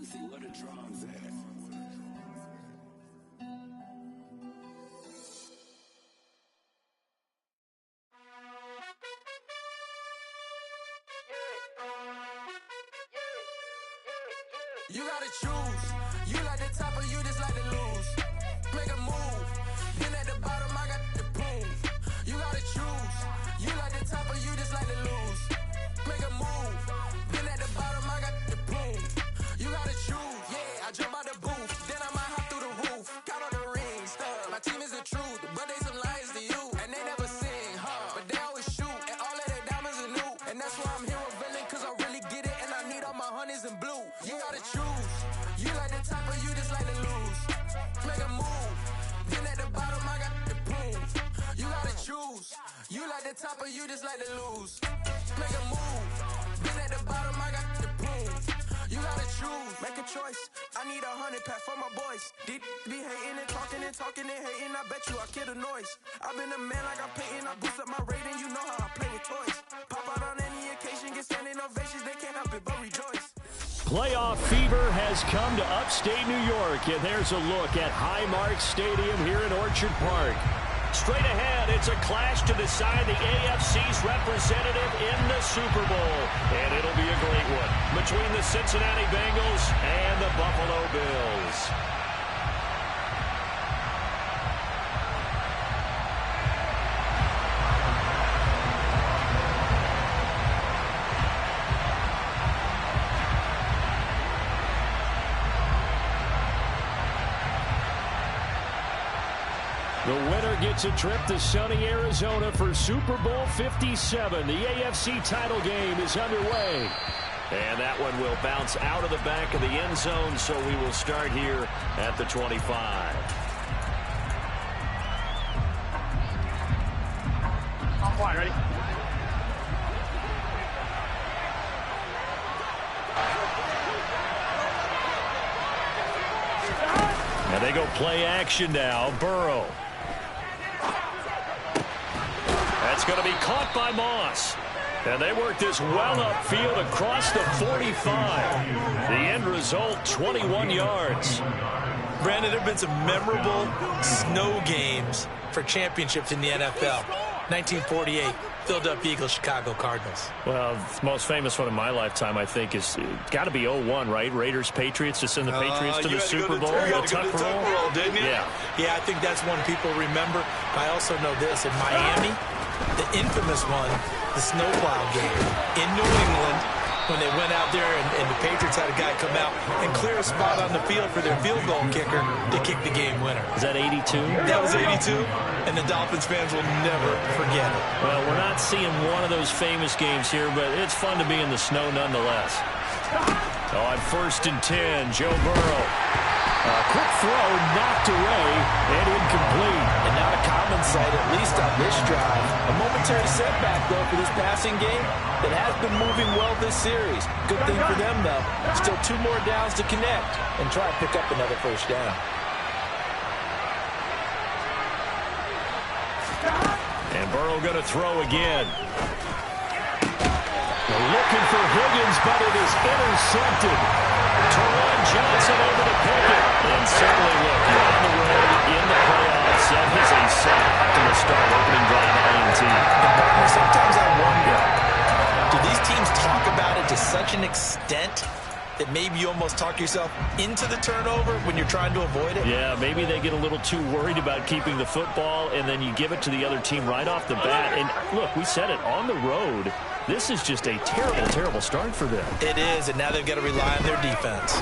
Uzi, where the drums at? You gotta choose. You like the top or you just like to lose. Make a move. Then at the bottom I got the proof. You gotta choose. You like the top or you just like to lose. Make a move. Then at the bottom I got the proof. You gotta choose. Yeah, I jump out the booth. Then I might hop through the roof. Count on the rings. My team is the truth, but they some liars to you. And they never sing, but they always shoot. And all of their diamonds are new. And that's why I'm here revealing, cause I really get it. And I need all my honeys in blue. You gotta choose. You like the top or you just like to lose. Make a move. Then at the bottom I got the proof. You gotta choose. You like the top or you just like to lose. Make a move. Then at the bottom I got the proof. You gotta choose. Make a choice. I need 100 pack for my boys. Be hating and talking and hating. I bet you I kill the noise. I've been a man like I'm Peyton. I boost up my rating. You know how I play with toys. Pop out on any occasion. Get standing ovations. They can't help it but rejoice. Playoff fever has come to upstate New York, and there's a look at Highmark Stadium here in Orchard Park. Straight ahead, it's a clash to decide the AFC's representative in the Super Bowl, and it'll be a great one between the Cincinnati Bengals and the Buffalo Bills. The winner gets a trip to sunny Arizona for Super Bowl 57. The AFC title game is underway. And that one will bounce out of the back of the end zone, so we will start here at the 25. On point, ready? And they go play action now. Burrow. That's going to be caught by Moss. And they work this well upfield across the 45. The end result, 21 yards. Brandon, there have been some memorable snow games for championships in the NFL. 1948, Philadelphia Eagles, Chicago Cardinals. Well, the most famous one in my lifetime, I think, is got to be 01, right? Raiders, Patriots, to send the Patriots to the Super Bowl. You had to go to the Tuck roll, didn't you? Yeah, I think that's one people remember. I also know this. In Miami, the infamous one, the snowplow game in New England, when they went out there and the Patriots had a guy come out and clear a spot on the field for their field goal kicker to kick the game winner. Is that 82? That was 82, and the Dolphins fans will never forget it. Well, we're not seeing one of those famous games here, but it's fun to be in the snow nonetheless. On 1st and 10, Joe Burrow. Quick throw, knocked away, and incomplete. And not a common sight, at least on this drive. A momentary setback, though, for this passing game that has been moving well this series. Good thing for them, though. Still 2 more downs to connect and try to pick up another first down. And Burrow going to throw again. They're looking for Higgins, but it is intercepted. Teron Johnson over to Pickett. And certainly, look, you're on the road in the playoffs. That is a sack to start opening drive INT. Sometimes I wonder, do these teams talk about it to such an extent that maybe you almost talk yourself into the turnover when you're trying to avoid it? Yeah, maybe they get a little too worried about keeping the football, and then you give it to the other team right off the bat. And look, we said it, on the road, this is just a terrible, terrible start for them. It is, and now they've got to rely on their defense.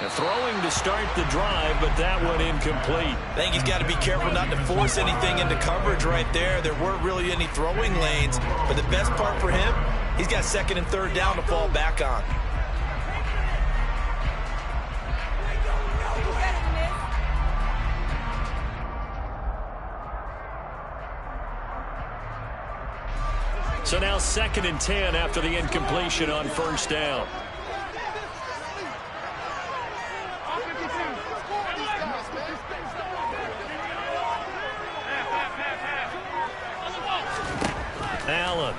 They're throwing to start the drive, but that one incomplete. I think he's got to be careful not to force anything into coverage right there. There weren't really any throwing lanes, but the best part for him, he's got 2nd and 3rd down to fall back on. So now 2nd and 10 after the incompletion on 1st down. Allen.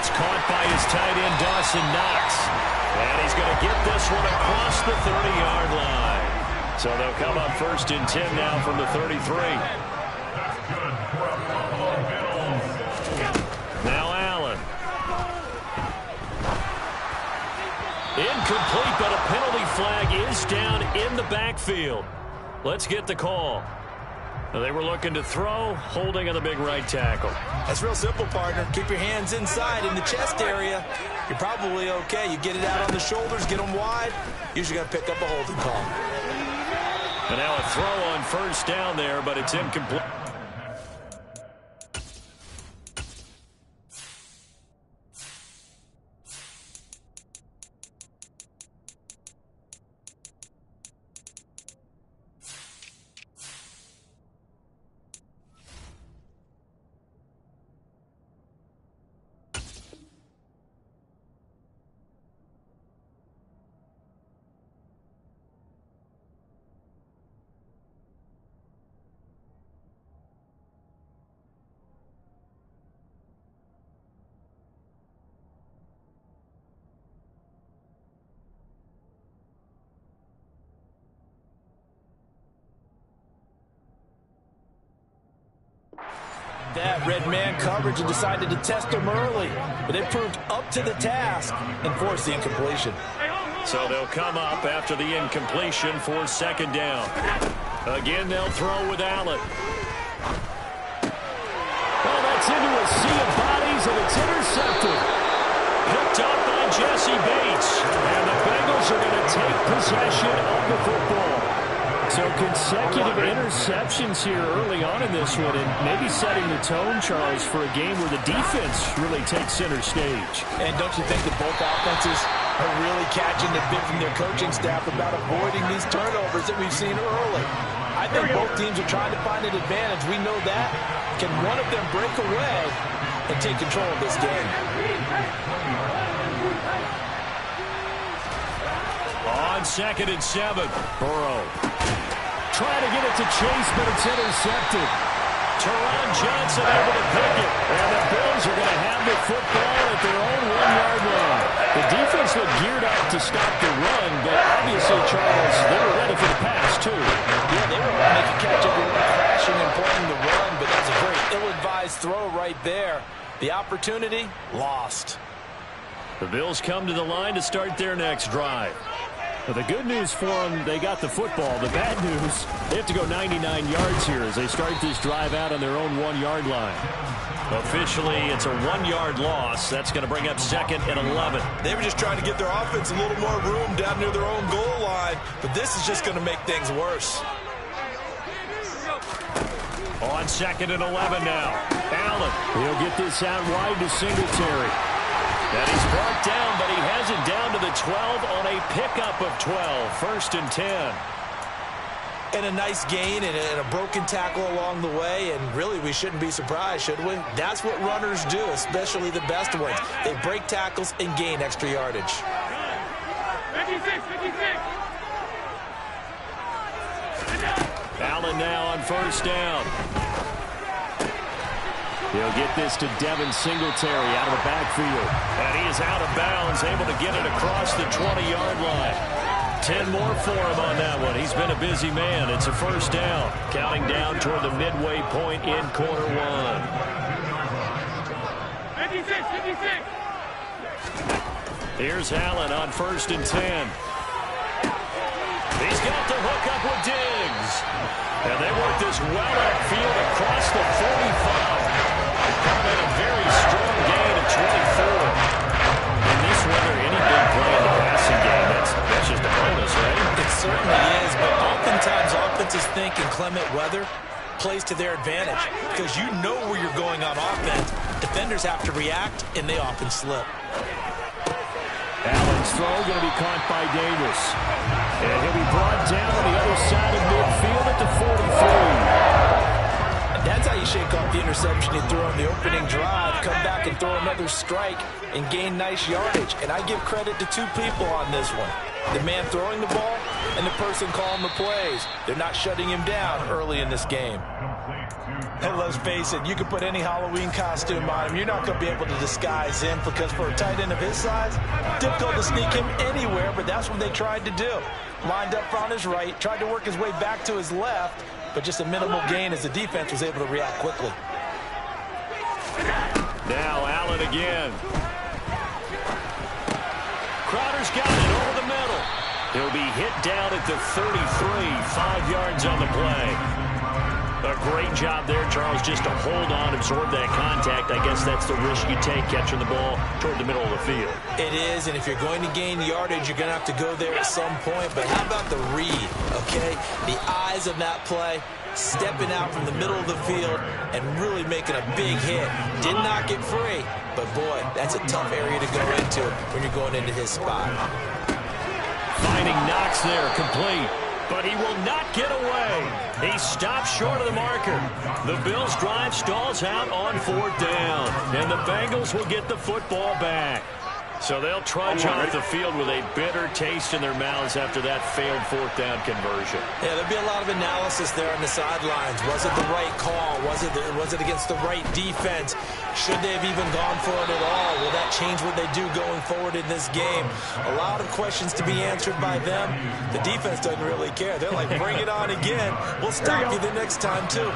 That's caught by his tight end, Dawson Knox. And he's going to get this one across the 30-yard line. So they'll come up 1st and 10 now from the 33. Now Allen. Incomplete, but a penalty flag is down in the backfield. Let's get the call. They were looking to throw, holding on the big right tackle. That's real simple, partner. Keep your hands inside in the chest area. You're probably okay. You get it out on the shoulders, get them wide. Usually got to pick up a holding call. And now a throw on 1st down there, but it's incomplete. That red man coverage and decided to test him early, but they proved up to the task and forced the incompletion. So they'll come up after the incompletion for 2nd down. Again, they'll throw with Allen. Oh, that's into a sea of bodies, and it's intercepted. Picked up by Jesse Bates. And the Bengals are going to take possession of the football. So consecutive interceptions here early on in this one, and maybe setting the tone, Charles, for a game where the defense really takes center stage. And don't you think that both offenses are really catching the bit from their coaching staff about avoiding these turnovers that we've seen early? I think both teams are trying to find an advantage. We know that. Can one of them break away and take control of this game? On 2nd and 7, Burrow. Trying to get it to Chase, but it's intercepted. Teron Johnson able to pick it. And the Bills are going to have the football at their own 1-yard line. The defense looked geared up to stop the run, but obviously, Charles, they were ready for the pass, too. Yeah, they were going to make a catch everyone crashing and playing the run, but that's a very ill-advised throw right there. The opportunity, lost. The Bills come to the line to start their next drive. Well, the good news for them, they got the football. The bad news, they have to go 99 yards here as they start this drive out on their own 1-yard line. Officially, it's a 1-yard loss. That's going to bring up 2nd and 11. They were just trying to get their offense a little more room down near their own goal line, but this is just going to make things worse. On 2nd and 11 now. Allen. He'll get this out wide to Singletary. And he's brought down, but he has it down to the 12 on a pickup of 12. 1st and 10. And a nice gain and a broken tackle along the way, and really we shouldn't be surprised, should we? That's what runners do, especially the best ones. They break tackles and gain extra yardage. 56. Allen now on 1st down. He'll get this to Devin Singletary out of the backfield. And he is out of bounds, able to get it across the 20-yard line. 10 more for him on that one. He's been a busy man. It's a 1st down. Counting down toward the midway point in quarter 1. 56. Here's Allen on 1st and 10. He's got the hook up with Diggs. And they work this well upfield across the 45. Coming a very strong gain of 24. In this weather, any big play in the passing game, that's just a bonus, right? It certainly is, but oftentimes offenses think inclement weather plays to their advantage because you know where you're going on offense. Defenders have to react, and they often slip. Allen's throw going to be caught by Davis. And he'll be brought down on the other side of midfield at the 43. That's how you shake off the interception you threw on the opening drive, come back and throw another strike and gain nice yardage. And I give credit to two people on this one. The man throwing the ball and the person calling the plays. They're not shutting him down early in this game. And let's face it, you can put any Halloween costume on him. You're not going to be able to disguise him because for a tight end of his size, difficult to sneak him anywhere, but that's what they tried to do. Lined up on his right, tried to work his way back to his left, but just a minimal gain as the defense was able to react quickly. Now Allen again. Crowder's got it over the middle. He'll be hit down at the 33, 5 yards on the play. A great job there, Charles, just to hold on, absorb that contact. I guess that's the risk you take catching the ball toward the middle of the field. It is, and if you're going to gain yardage, you're going to have to go there at some point. But how about the read, okay? The eyes of that play, stepping out from the middle of the field and really making a big hit. Did not get free, but boy, that's a tough area to go into when you're going into his spot. Finding Knox there, complete. But he will not get away. He stops short of the marker. The Bills' drive stalls out on 4th down. And the Bengals will get the football back. So they'll trudge off the field with a bitter taste in their mouths after that failed 4th down conversion. Yeah, there'll be a lot of analysis there on the sidelines. Was it the right call? Was it against the right defense? Should they have even gone for it at all? Will that change what they do going forward in this game? A lot of questions to be answered by them. The defense doesn't really care. They're like, bring it on again. We'll stop you the next time, too.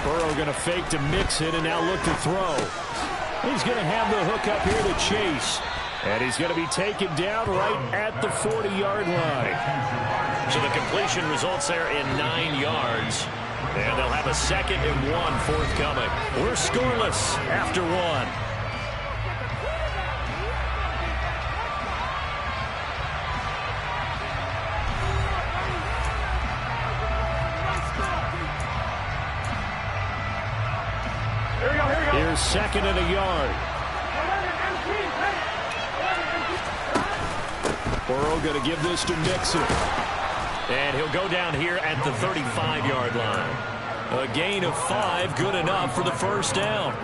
Burrow going to fake to mix it and now look to throw. He's going to have the hook up here to Chase. And he's going to be taken down right at the 40-yard line. So the completion results there in 9 yards. And they'll have a 2nd and 1 forthcoming. We're scoreless after 1. Here's 2nd and a yard. Burrow going to give this to Mixon. And he'll go down here at the 35-yard line. A gain of 5, good enough for the 1st down.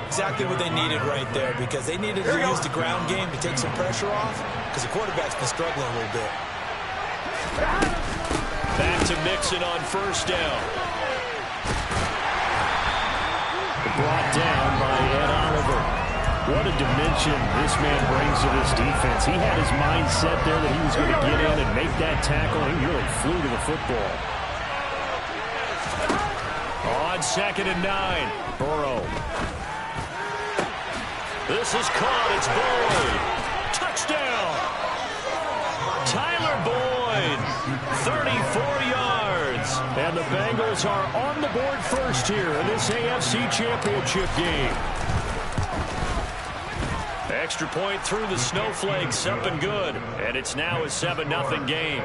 Exactly what they needed right there, because they needed to use the ground game to take some pressure off, because the quarterback's been struggling a little bit. Back to Mixon on 1st down. Brought down by Ed Oliver. What a dimension this man brings to this defense. He had his mind set there that he was going to get in and make that tackle. He really flew to the football. On 2nd and 9, Burrow. This is caught. It's Boyd. Touchdown. Tyler Boyd. 34 yards. And the Bengals are on the board first here in this AFC Championship game. Extra point through the snowflakes, up and good. And it's now a 7-0 game.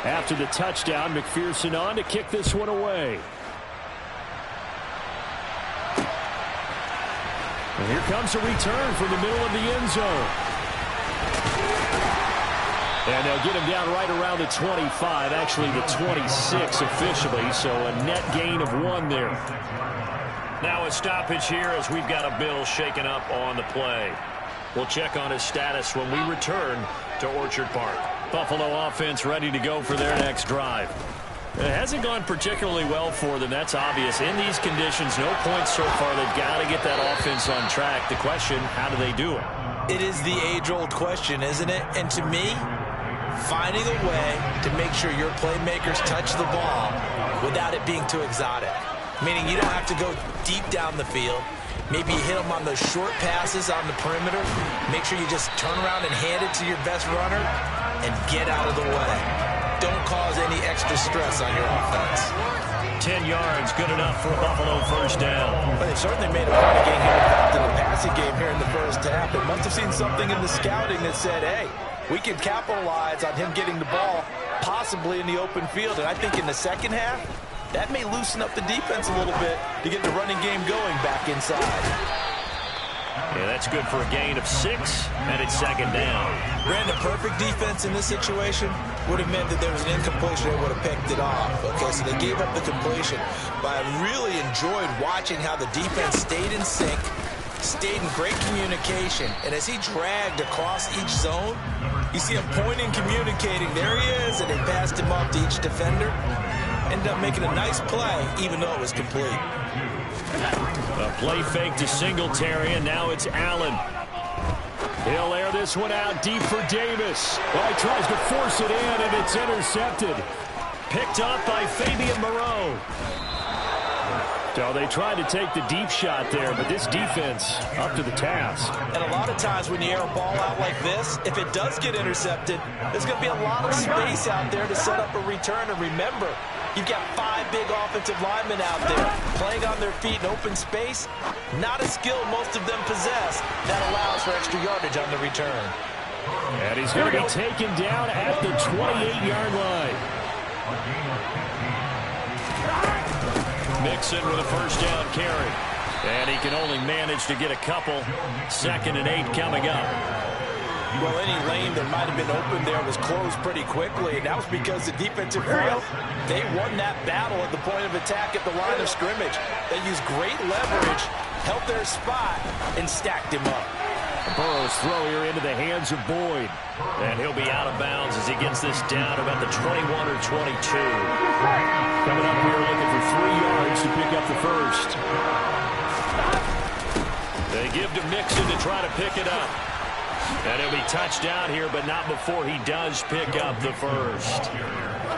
After the touchdown, McPherson on to kick this one away. And here comes a return from the middle of the end zone. And they'll get him down right around the 25, actually the 26 officially, so a net gain of 1 there. Now a stoppage here as we've got a Bill shaken up on the play. We'll check on his status when we return to Orchard Park. Buffalo offense ready to go for their next drive. It hasn't gone particularly well for them, that's obvious. In these conditions, no points so far. They've got to get that offense on track. The question, how do they do it? It is the age-old question, isn't it? And to me, finding a way to make sure your playmakers touch the ball without it being too exotic. Meaning you don't have to go deep down the field. Maybe you hit them on those short passes on the perimeter. Make sure you just turn around and hand it to your best runner and get out of the way. Don't cause any extra stress on your offense. 10 yards, good enough for a Buffalo 1st down. But they certainly made a point of getting him involved in the passing game here in the 1st half. They must have seen something in the scouting that said, hey, we can capitalize on him getting the ball possibly in the open field. And I think in the 2nd half, that may loosen up the defense a little bit to get the running game going back inside. Yeah, that's good for a gain of 6, and it's second down. Ran the perfect defense in this situation would have meant that there was an incompletion. They would have picked it off. Okay, so they gave up the completion. But I really enjoyed watching how the defense stayed in sync, stayed in great communication, and as he dragged across each zone, you see him pointing, communicating. There he is, and they passed him up to each defender. Ended up making a nice play, even though it was complete. A play fake to Singletary, and now it's Allen. He'll air this one out deep for Davis. Well, he tries to force it in, and it's intercepted. Picked up by Fabian Moreau. So they tried to take the deep shot there, but this defense up to the task. And a lot of times when you air a ball out like this, if it does get intercepted, there's going to be a lot of space out there to set up a return. And remember, you've got 5 big offensive linemen out there playing on their feet in open space. Not a skill most of them possess. That allows for extra yardage on the return. And he's going to be taken down at the 28-yard line. Mixon with a first down carry. And he can only manage to get a couple. 2nd and 8 coming up. Well, any lane that might have been open there was closed pretty quickly, and that was because the defensive front, they won that battle at the point of attack at the line of scrimmage. They used great leverage, held their spot, and stacked him up. Burrow's throw here into the hands of Boyd. And he'll be out of bounds as he gets this down about the 21 or 22. Coming up here looking for 3 yards to pick up the first. They give to Mixon to try to pick it up. And he'll be touched down here, but not before he does pick up the first.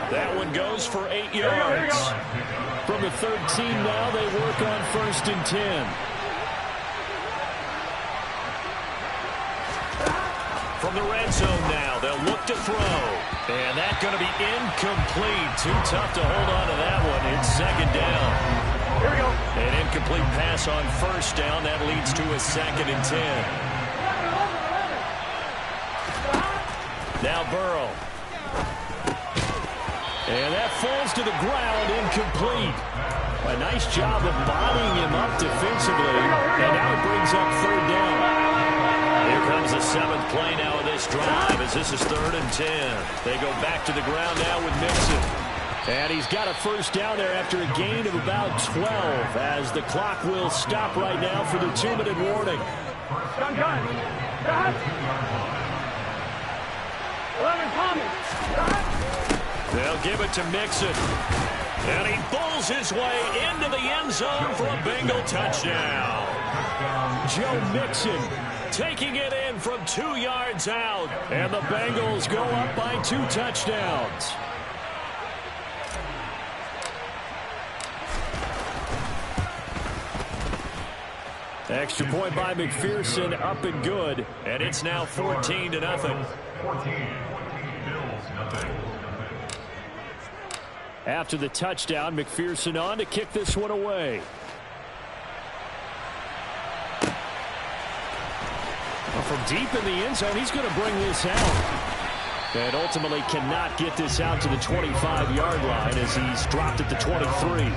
That one goes for 8 yards. From the 13 now, they work on 1st and 10. From the red zone now, they'll look to throw. And that's going to be incomplete. Too tough to hold on to that one. It's 2nd down. Here we go. An incomplete pass on 1st down. That leads to a 2nd and 10. Now Burrow. And that falls to the ground, incomplete. A nice job of bodying him up defensively. And now it brings up 3rd down. Here comes the 7th play now of this drive as this is 3rd and 10. They go back to the ground now with Mixon. And he's got a first down there after a gain of about 12 as the clock will stop right now for the 2-minute warning. Gun. 11 coming. They'll give it to Mixon. And he bowls his way into the end zone for a Bengal touchdown. Joe Mixon taking it in from 2 yards out. And the Bengals go up by 2 touchdowns. Extra point by McPherson, up and good. And it's now 14-0. 14. Bills, nothing. After the touchdown, McPherson on to kick this one away. Well, from deep in the end zone, he's going to bring this out. And ultimately cannot get this out to the 25-yard line as he's dropped at the 23.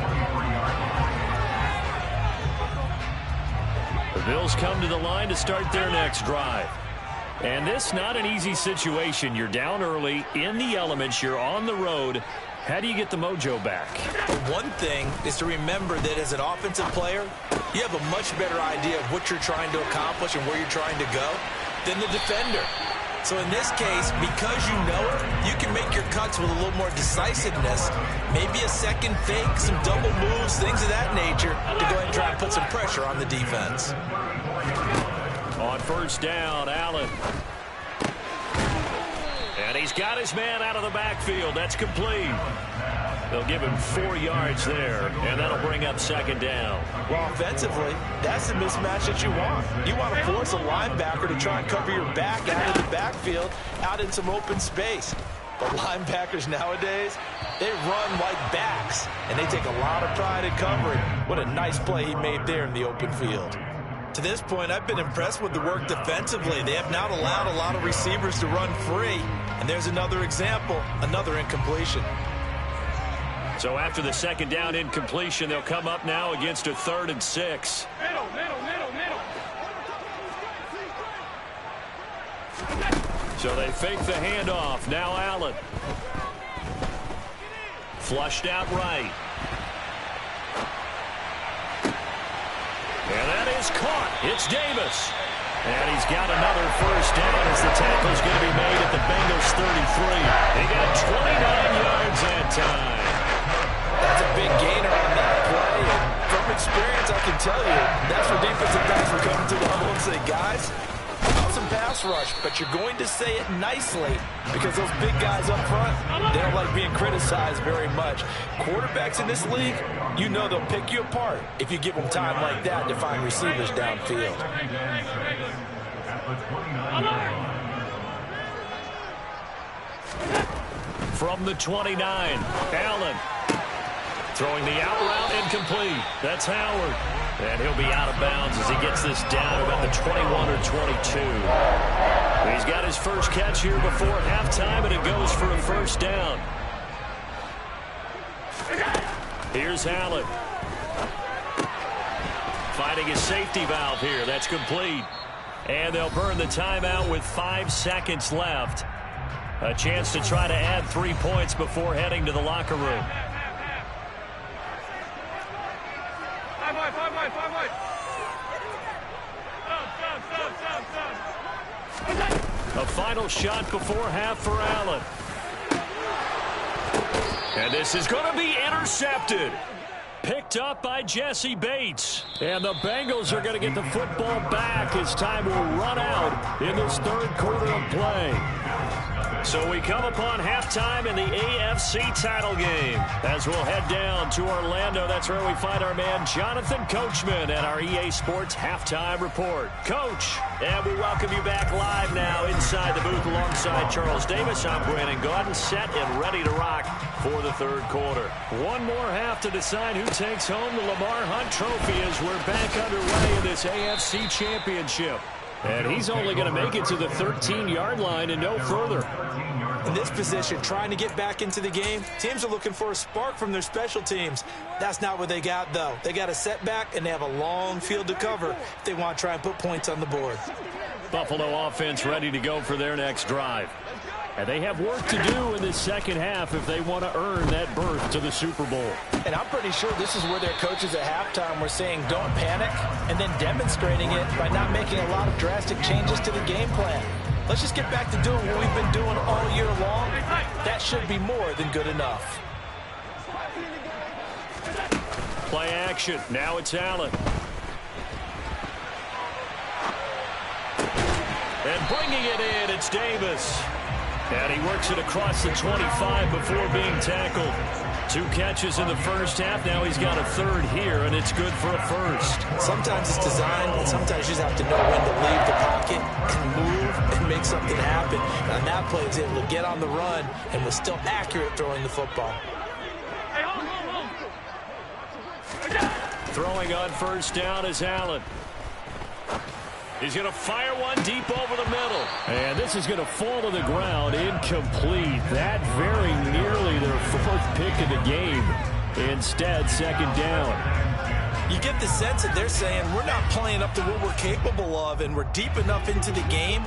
The Bills come to the line to start their next drive. And this not an easy situation. You're down early, in the elements, you're on the road. How do you get the mojo back? One thing is to remember that as an offensive player, you have a much better idea of what you're trying to accomplish and where you're trying to go than the defender. So in this case, because you know it, you can make your cuts with a little more decisiveness. Maybe a second fake, some double moves, things of that nature to go ahead and try and put some pressure on the defense. On first down, Allen. And he's got his man out of the backfield. That's complete. They'll give him 4 yards there, and that'll bring up 2nd down. Well, offensively, that's the mismatch that you want. You want to force a linebacker to try and cover your back out of the backfield, out in some open space. But linebackers nowadays, they run like backs, and they take a lot of pride in covering. What a nice play he made there in the open field. To this point, I've been impressed with the work defensively. They have not allowed a lot of receivers to run free. And there's another example, another incompletion. So after the 2nd down incompletion, they'll come up now against a 3rd and 6. Middle. So they fake the handoff. Now Allen. Flushed out right. And that is caught. It's Davis. And he's got another first down as the tackle's going to be made at the Bengals 33. He got 29 yards that time. That's a big gainer on that play. And from experience, I can tell you, that's where defensive backs will come to the huddle and say, guys, some pass rush, but you're going to say it nicely because those big guys up front, they don't like being criticized very much. Quarterbacks in this league, you know they'll pick you apart if you give them time like that to find receivers downfield. From the 29, Allen throwing the out route incomplete. That's Howard. And he'll be out of bounds as he gets this down about the 21 or 22. He's got his first catch here before halftime, and it goes for a first down. Here's Allen. Finding his safety valve here. That's complete. And they'll burn the timeout with 5 seconds left. A chance to try to add 3 points before heading to the locker room. A final shot before half for Allen. And this is going to be intercepted. Picked up by Jesse Bates. And the Bengals are going to get the football back as time will run out in this third quarter of play. So we come upon halftime in the AFC title game as we'll head down to Orlando. That's where we find our man Jonathan Coachman at our EA Sports Halftime Report. Coach, and we welcome you back live now inside the booth alongside Charles Davis. I'm Brandon Gaudin, set and ready to rock for the third quarter. One more half to decide who takes home the Lamar Hunt Trophy as we're back underway in this AFC Championship. And he's only going to make it to the 13-yard line and no further. In this position, trying to get back into the game, teams are looking for a spark from their special teams. That's not what they got, though. They got a setback, and they have a long field to cover if they want to try and put points on the board. Buffalo offense ready to go for their next drive. And they have work to do in the second half if they want to earn that berth to the Super Bowl. And I'm pretty sure this is where their coaches at halftime were saying don't panic and then demonstrating it by not making a lot of drastic changes to the game plan. Let's just get back to doing what we've been doing all year long. That should be more than good enough. Play action. Now it's Allen. And bringing it in, it's Davis. And he works it across the 25 before being tackled. 2 catches in the first half. Now he's got a third here, and it's good for a first. Sometimes it's designed, and sometimes you just have to know when to leave the pocket and move and make something happen. And that play is able to get on the run and was still accurate throwing the football. Throwing on first down is Allen. He's going to fire one deep over the middle. And this is going to fall to the ground. Incomplete. That very nearly their 4th pick of the game. Instead, second down. You get the sense that they're saying we're not playing up to what we're capable of, and we're deep enough into the game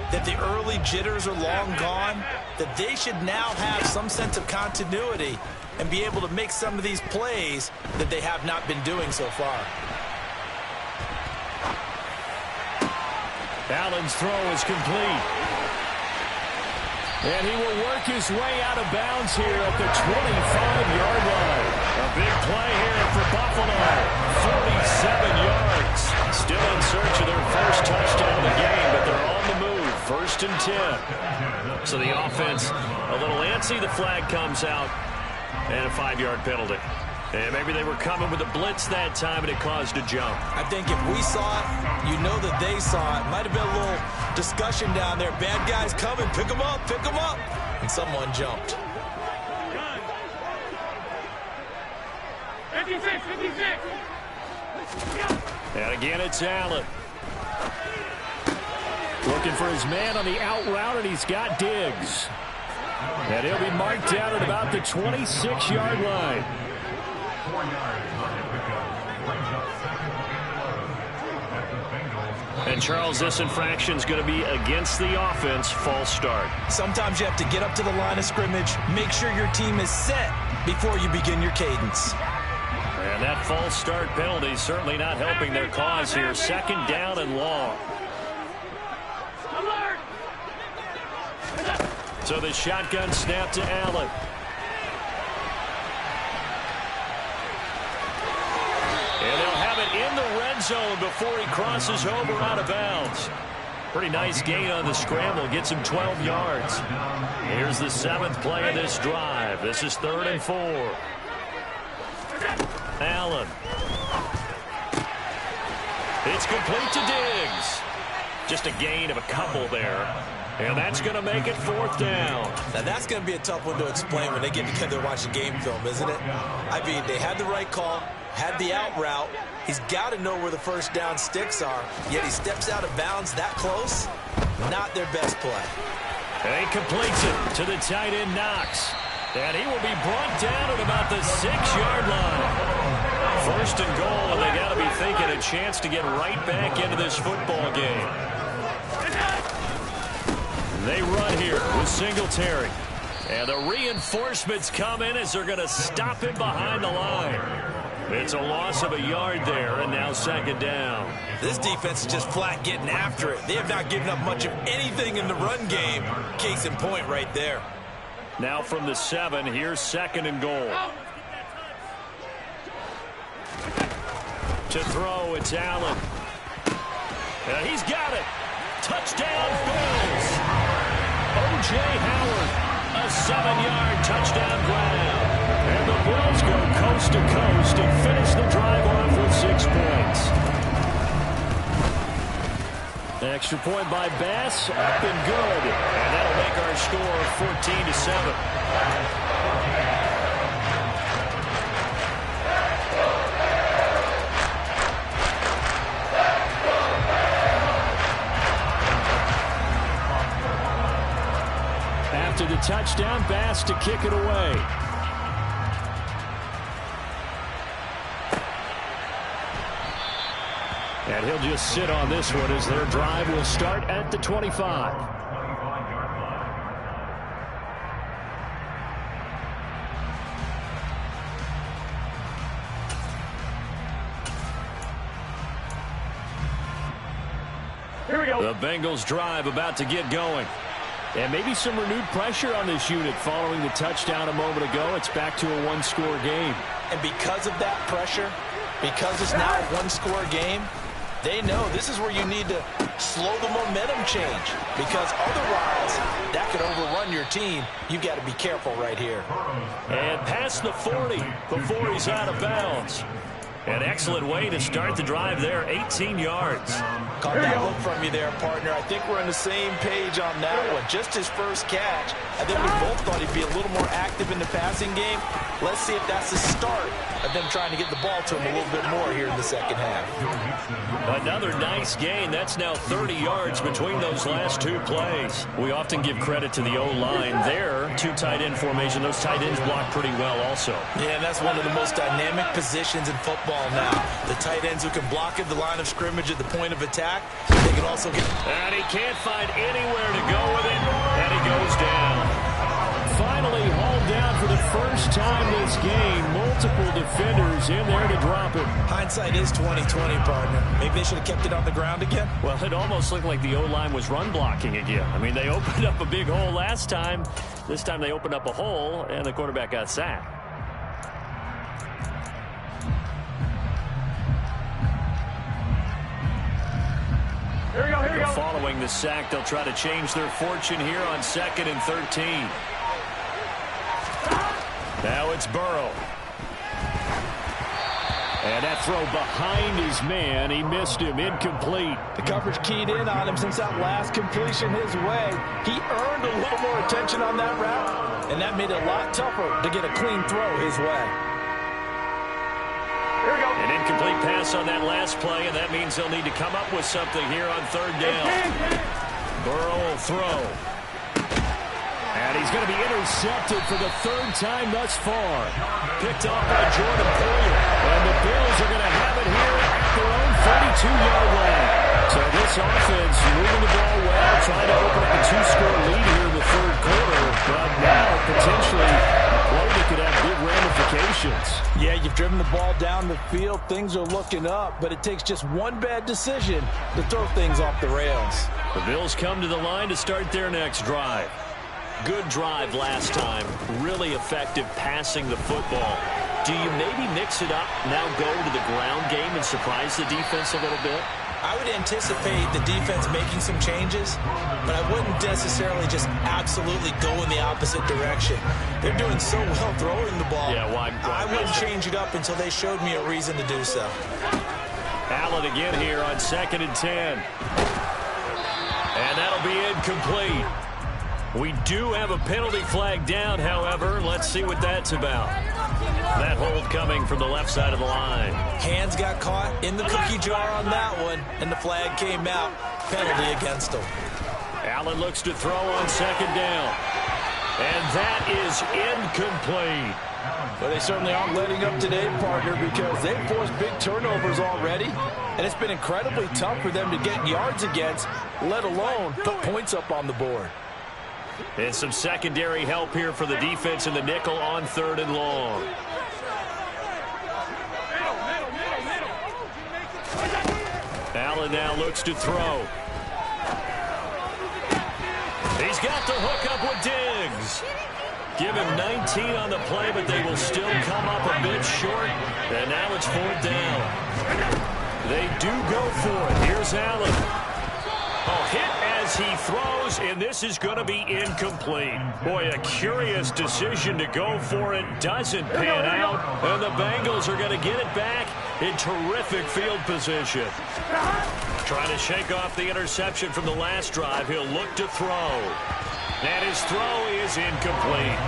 that the early jitters are long gone, that they should now have some sense of continuity and be able to make some of these plays that they have not been doing so far. Allen's throw is complete. And he will work his way out of bounds here at the 25-yard line. A big play here for Buffalo. 47 yards. Still in search of their first touchdown of the game, but they're on the move. 1st and 10. So the offense a little antsy. The flag comes out. And a 5-yard penalty. And maybe they were coming with a blitz that time, and it caused a jump. I think if we saw it, you know that they saw it. Might have been a little discussion down there. Bad guys coming. Pick them up. Pick them up. And someone jumped. 56, 56. And again, it's Allen. Looking for his man on the out route, and he's got Diggs. And he'll be marked down at about the 26-yard line. 4 yards on the pickup. Brings up 2nd and 11 at the Bengals. And Charles, this infraction is going to be against the offense. False start. Sometimes you have to get up to the line of scrimmage, make sure your team is set before you begin your cadence. And that false start penalty certainly not helping their cause here. Second down and long. So the shotgun snap to Allen. And they'll have it in the red zone before he crosses over out of bounds. Pretty nice gain on the scramble. Gets him 12 yards. Here's the 7th play of this drive. This is 3rd and 4. Allen. It's complete to Diggs. Just a gain of a couple there. And that's going to make it 4th down. Now, that's going to be a tough one to explain when they get together and watch the game film, isn't it? I mean, they had the right call, had the out route. He's got to know where the first down sticks are, yet he steps out of bounds that close. Not their best play. And he completes it to the tight end, Knox. And he will be brought down at about the 6-yard line. 1st and goal, and they got to be thinking a chance to get right back into this football game. They run here with Singletary. And the reinforcements come in as they're going to stop him behind the line. It's a loss of a yard there, and now 2nd down. This defense is just flat getting after it. They have not given up much of anything in the run game. Case in point right there. Now from the 7, here's 2nd and goal. To throw, it's Allen. And he's got it. Touchdown, Bills. O.J. Howard, a 7-yard touchdown grab. And the Bills go coast to coast and finish the drive off with 6 points. Extra point by Bass, up and good. And that'll make our score 14-7. After the touchdown, Bass to kick it away. And he'll just sit on this one as their drive will start at the 25. Here we go. The Bengals drive about to get going. And maybe some renewed pressure on this unit following the touchdown a moment ago. It's back to a 1-score game. And because of that pressure, because it's now a 1-score game, they know this is where you need to slow the momentum change. Because otherwise, that could overrun your team. You've got to be careful right here. And past the 40 before he's out of bounds. An excellent way to start the drive there, 18 yards. Caught that look from you there, partner. I think we're on the same page on that one. Just his first catch. I think we both thought he'd be a little more active in the passing game. Let's see if that's the start of them trying to get the ball to him a little bit more here in the second half. Another nice gain. That's now 30 yards between those last 2 plays. We often give credit to the O-line there. 2 tight end formation. Those tight ends block pretty well also. Yeah, and that's one of the most dynamic positions in football now. The tight ends who can block at the line of scrimmage at the point of attack. They can also get... And he can't find anywhere to go with it. And he goes down. Finally hauled down for the first time this game. Multiple defenders in there to drop him. Hindsight is 20/20, partner. Maybe they should have kept it on the ground again. Well, it almost looked like the O-line was run blocking again. I mean, they opened up a big hole last time. This time they opened up a hole, and the quarterback got sacked. Here we go, here we go. Following the sack, they'll try to change their fortune here on 2nd and 13. Now it's Burrow. And that throw behind his man. He missed him. Incomplete. The coverage keyed in on him since that last completion his way. He earned a little more attention on that route, and that made it a lot tougher to get a clean throw his way. Here we go. An incomplete pass on that last play, and that means they'll need to come up with something here on 3rd down. Burrow will throw. And he's going to be intercepted for the 3rd time thus far. Picked off by Jordan Poyer. And the Bills are going to have it here at their own 32-yard line. So this offense moving the ball well, trying to open up a 2-score lead here in the third quarter, but now potentially a play that could have big ramifications. Yeah, you've driven the ball down the field. Things are looking up, but it takes just one bad decision to throw things off the rails. The Bills come to the line to start their next drive. Good drive last time. Really effective passing the football. Do you maybe mix it up, now go to the ground game and surprise the defense a little bit? I would anticipate the defense making some changes, but I wouldn't necessarily just absolutely go in the opposite direction. They're doing so well throwing the ball. Yeah, why I wouldn't change it up until they showed me a reason to do so. Allen again here on 2nd and 10. And that'll be incomplete. We do have a penalty flag down, however. Let's see what that's about. That hold coming from the left side of the line. Hands got caught in the cookie jar on that one, and the flag came out. Penalty against him. Allen looks to throw on 2nd down. And that is incomplete. Well, they certainly aren't letting up today, partner, because they've forced big turnovers already, and it's been incredibly tough for them to get yards against, let alone put points up on the board. And some secondary help here for the defense in the nickel on 3rd and long. Allen now looks to throw. He's got the hook up with Diggs. Give him 19 on the play, but they will still come up a bit short. And now it's 4th down. They do go for it. Here's Allen. A hit as he throws, and this is going to be incomplete. Boy, a curious decision to go for it. Doesn't pan out, and the Bengals are going to get it back in terrific field position. Trying to shake off the interception from the last drive. He'll look to throw. And his throw is incomplete.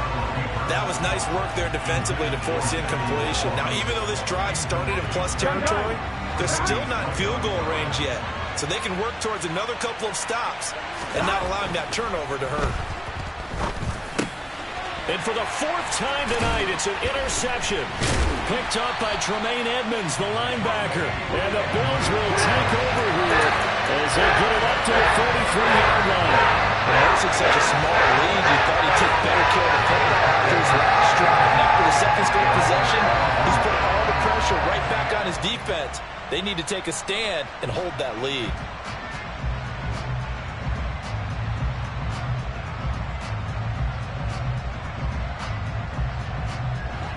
That was nice work there defensively to force incompletion. Now, even though this drive started in plus territory, they're still not in field goal range yet. So they can work towards another couple of stops and not allowing that turnover to hurt. And for the 4th time tonight, it's an interception. Picked up by Tremaine Edmonds, the linebacker. And the Bills will take over here as they get it up to the 43-yard line. Nursing such a small lead, you thought he'd take better care of the football after his last drive. Now for the 2nd straight possession, he's put all the pressure right back on his defense. They need to take a stand and hold that lead.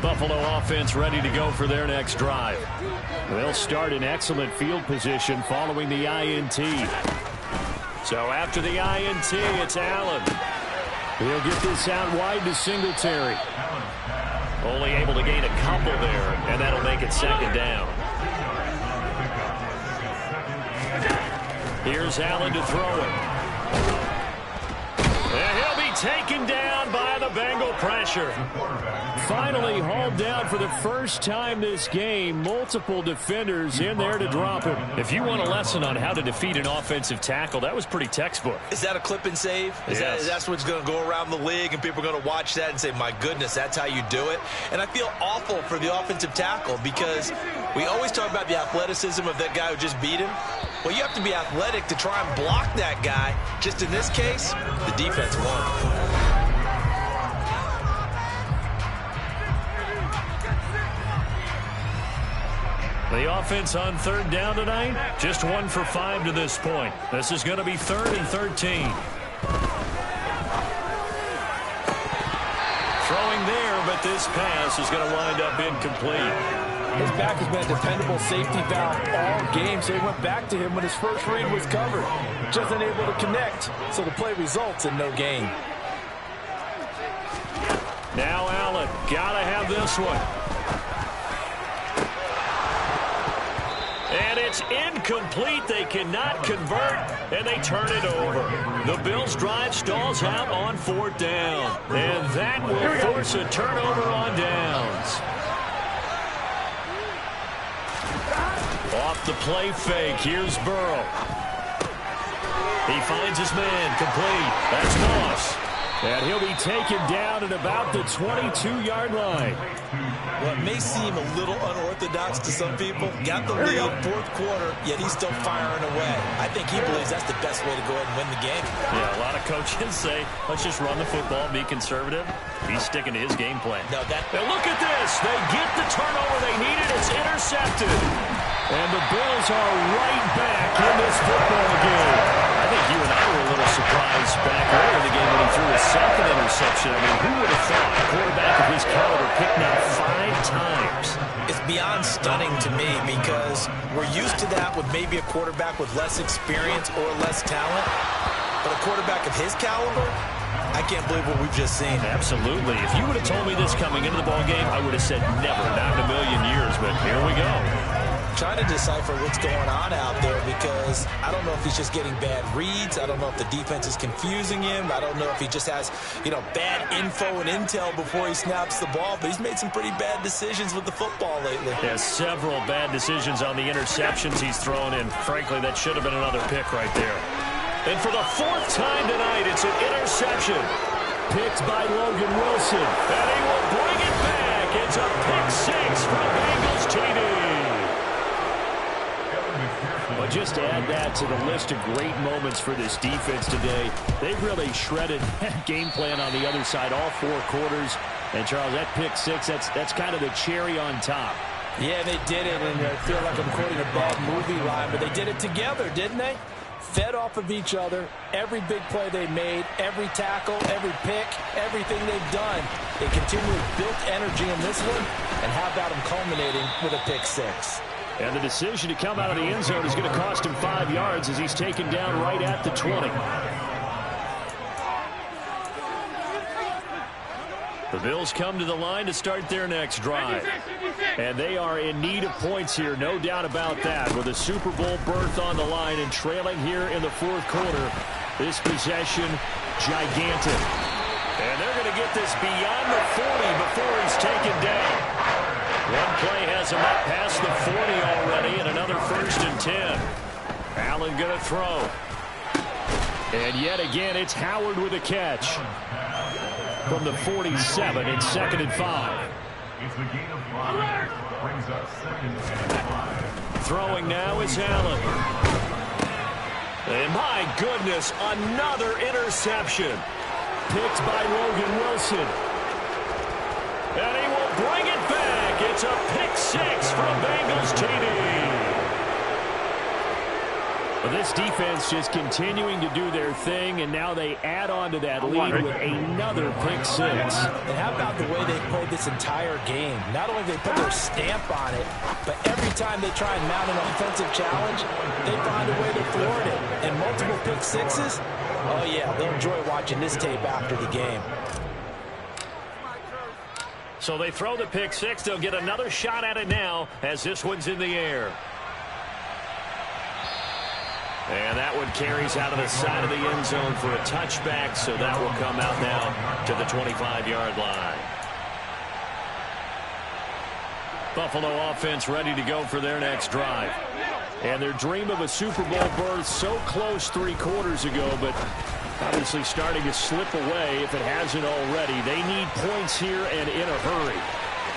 Buffalo offense ready to go for their next drive. They'll start in excellent field position following the INT. So after the INT, it's Allen. He'll get this out wide to Singletary. Only able to gain a couple there, and that'll make it 2nd down. Here's Allen to throw it. And he'll be taken down by the Bengal pressure. Finally hauled down for the first time this game. Multiple defenders in there to drop him. If you want a lesson on how to defeat an offensive tackle, that was pretty textbook. Is that a clip and save? Yes. That's what's going to go around the league, and people are going to watch that and say, my goodness, that's how you do it? And I feel awful for the offensive tackle because we always talk about the athleticism of that guy who just beat him. Well, you have to be athletic to try and block that guy. Just in this case, the defense won. The offense on 3rd down tonight, just 1 for 5 to this point. This is going to be 3rd and 13. Throwing there, but this pass is going to wind up incomplete. His back has been a dependable safety valve all game, so he went back to him when his first read was covered. Just unable to connect, so the play results in no gain. Now Allen, gotta have this one. And it's incomplete. They cannot convert, and they turn it over. The Bills' drive stalls out on 4th down. And that will force a turnover on downs. Off the play fake, here's Burrow. He finds his man, complete. That's Moss. And he'll be taken down at about the 22-yard line. What may seem a little unorthodox to some people, got the lead fourth quarter, yet he's still firing away. I think he believes that's the best way to go ahead and win the game. Yeah, a lot of coaches say, let's just run the football, be conservative. He's sticking to his game plan. No, now look at this. They get the turnover they needed. It's intercepted. And the Bills are right back in this football game. I think you and I were a little surprised back earlier in the game when he threw a second interception. I mean, who would have thought a quarterback of his caliber picked now 5 times? It's beyond stunning to me because we're used to that with maybe a quarterback with less experience or less talent. But a quarterback of his caliber, I can't believe what we've just seen. Absolutely. If you would have told me this coming into the ballgame, I would have said never, not in a million years. But here we go. Trying to decipher what's going on out there because I don't know if he's just getting bad reads. I don't know if the defense is confusing him. I don't know if he just has, bad info and intel before he snaps the ball. But he's made some pretty bad decisions with the football lately. Yeah, several bad decisions on the interceptions he's thrown in. Frankly, that should have been another pick right there. And for the 4th time tonight, it's an interception. Picked by Logan Wilson. And he will bring it back. It's a pick 6 from Bengals TD. But just to add that to the list of great moments for this defense today, they've really shredded that game plan on the other side all 4 quarters. And, Charles, that pick 6, that's kind of the cherry on top. Yeah, they did it, and I feel like I'm quoting a bad movie line, but they did it together, didn't they? Fed off of each other, every big play they made, every tackle, every pick, everything they've done. They continually built energy in this one, and how about them culminating with a pick 6? And the decision to come out of the end zone is going to cost him 5 yards as he's taken down right at the 20. The Bills come to the line to start their next drive. And they are in need of points here, no doubt about that. With a Super Bowl berth on the line and trailing here in the 4th quarter, this possession, gigantic. And they're going to get this beyond the 40 before he's taken down. One play has him up past the 40 already, and another 1st and 10. Allen going to throw. And yet again, it's Howard with a catch. From the 47, it's 2nd and 5. It's the gain of 5. Brings up 2nd and 5. Throwing now is Allen. And my goodness, another interception. Picked by Logan Wilson. And he will bring it back. It's a pick 6 from Bengals TD. Well, this defense just continuing to do their thing, and now they add on to that lead with another pick 6. And how about the way they played this entire game? Not only they put their stamp on it, but every time they try and mount an offensive challenge, they find a way to thwart it. And multiple pick 6s, oh yeah, they'll enjoy watching this tape after the game. So they throw the pick 6. They'll get another shot at it now as this one's in the air. And that one carries out of the side of the end zone for a touchback, so that will come out now to the 25-yard line. Buffalo offense ready to go for their next drive. And their dream of a Super Bowl berth so close 3 quarters ago, but obviously starting to slip away if it hasn't already. They need points here and in a hurry.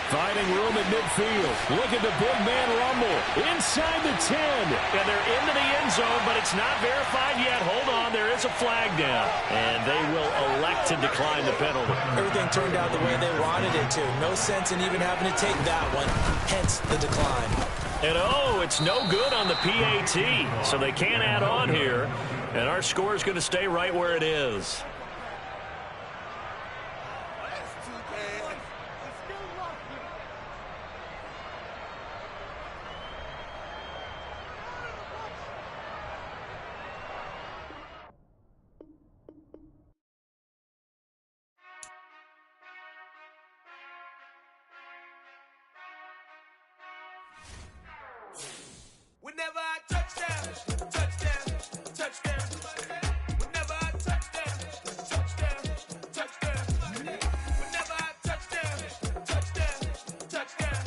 Finding room at midfield. Look at the big man rumble. Inside the 10. And they're into the end zone, but it's not verified yet. Hold on, there is a flag down. And they will elect to decline the penalty. Everything turned out the way they wanted it to. No sense in even having to take that one. Hence the decline. And oh, it's no good on the PAT. So they can't add on here. And our score is going to stay right where it is. Whenever I touchdown, touchdown, touchdown. Whenever I touchdown, touchdown, touchdown. Whenever I touchdown, touchdown, touchdown.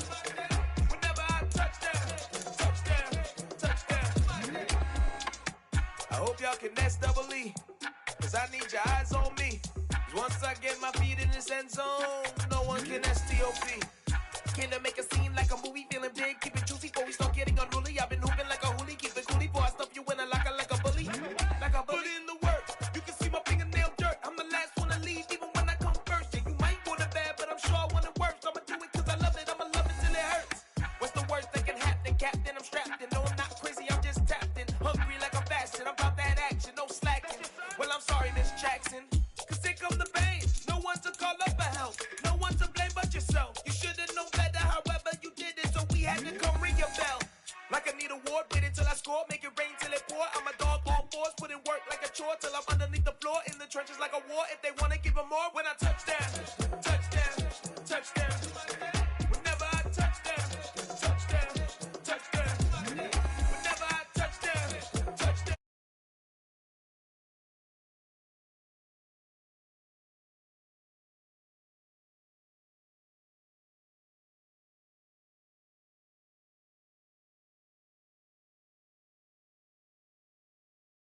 Whenever I touchdown, touchdown, touchdown. I hope y'all can next double E, 'cause I need your eyes on me. Once I get my feet in this end zone, no one can STOP. Can I make a scene like a movie, feeling big, keep it juicy before we start getting unruly. I've been hooping like a hoolie, keep it coolie before I stuff you in a locker like a bully. Like a bully in the work, you can see my fingernail dirt. I'm the last one to leave, even when I come first. Yeah, you might want it bad, but I'm sure I want it worse. I'ma do it cause I love it, I'ma love it till it hurts. What's the worst that can happen, Captain? I'm strapped in, no I'm not crazy, I'm just tapped in. Hungry like I'm fasting, I'm about that action, no slacking. Well, I'm sorry, Miss Jackson, cause here come the pain. No one to call up for help, no one to blame but yourself. You should've known better, however you did it, so we had to come ring your bell. Like I need a ward, wait until I score, make it rain till it pour. I'm a dog on fours, put in work like a chore till I'm underneath the floor, in the trenches like a war. If they wanna give them more, when I touch down, touchdown, touchdown.